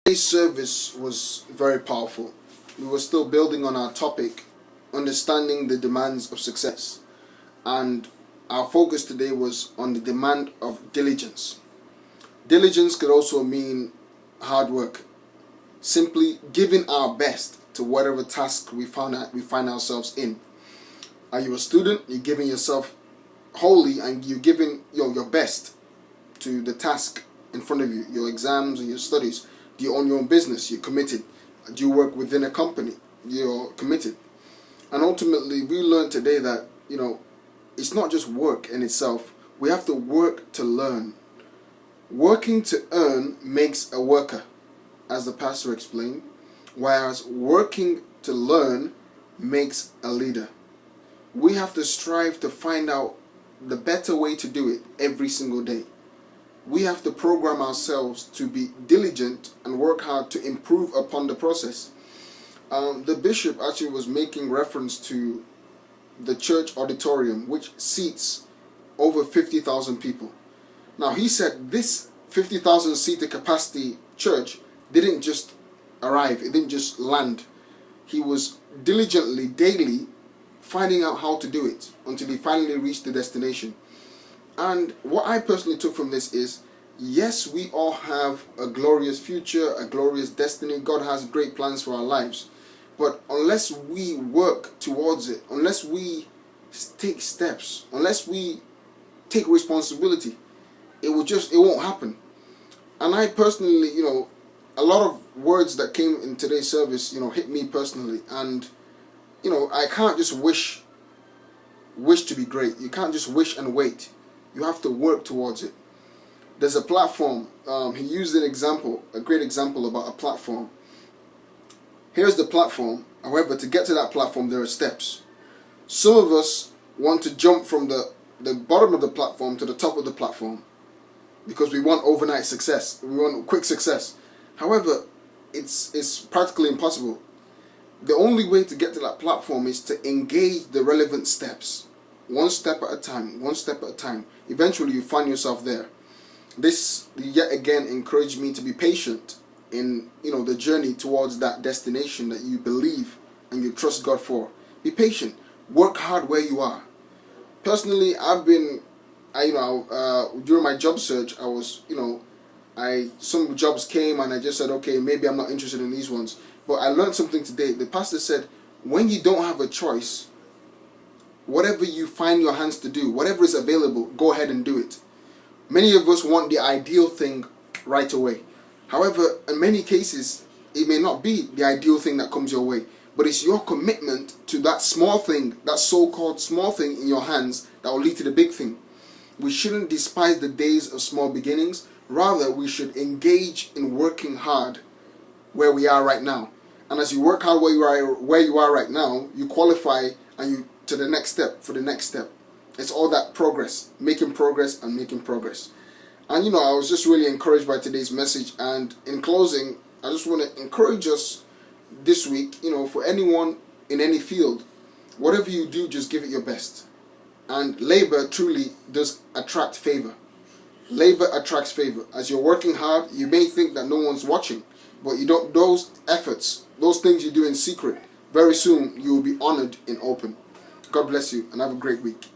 Today's service was very powerful. We were still building on our topic, understanding the demands of success. And our focus today was on the demand of diligence. Diligence could also mean hard work, simply giving our best to whatever task we find ourselves in. Are you a student? You're giving yourself wholly and you're giving your best to the task in front of you, your exams and your studies. Do you own your own business? You're committed. Do you work within a company? You're committed. And ultimately, we learned today that, it's not just work in itself. We have to work to learn. Working to earn makes a worker, as the pastor explained, whereas working to learn makes a leader. We have to strive to find out the better way to do it every single day. We have to program ourselves to be diligent and work hard to improve upon the process. The bishop actually was making reference to the church auditorium, which seats over 50,000 people. Now, he said this 50,000 seater capacity church didn't just arrive, it didn't just land. He was diligently, daily, finding out how to do it until he finally reached the destination. And what I personally took from this is, yes, we all have a glorious future, a glorious destiny. God has great plans for our lives. But unless we work towards it, unless we take steps, unless we take responsibility, it won't happen. And I personally, a lot of words that came in today's service, hit me personally. And, I can't just wish to be great. You can't just wish and wait. You have to work towards it. There's a platform. He used a great example about a platform. Here's the platform. However, to get to that platform, there are steps. Some of us want to jump from the bottom of the platform to the top of the platform because we want overnight success. We want quick success. However, it's practically impossible. The only way to get to that platform is to engage the relevant steps. One step at a time, one step at a time. Eventually you find yourself there. This yet again encouraged me to be patient in the journey towards that destination that you believe and you trust God for. Be patient. Work hard where you are. Personally, during my job search, I was, some jobs came and I just said, okay, maybe I'm not interested in these ones. But I learned something today. The pastor said, when you don't have a choice, whatever you find your hands to do, whatever is available, go ahead and do it. Many of us want the ideal thing right away. However, in many cases, it may not be the ideal thing that comes your way, but it's your commitment to that small thing, that so-called small thing in your hands that will lead to the big thing. We shouldn't despise the days of small beginnings. Rather, we should engage in working hard where we are right now. And as you work hard where you are right now, you qualify and you to the next step for the next step. It's all that progress, making progress and making progress. And I was just really encouraged by today's message. And in closing, I just want to encourage us this week, for anyone in any field, whatever you do, just give it your best. And labor truly does attract favor. Labor attracts favor. As you're working hard, you may think that no one's watching, but those efforts, those things you do in secret, very soon you will be honored in open. God bless you and have a great week.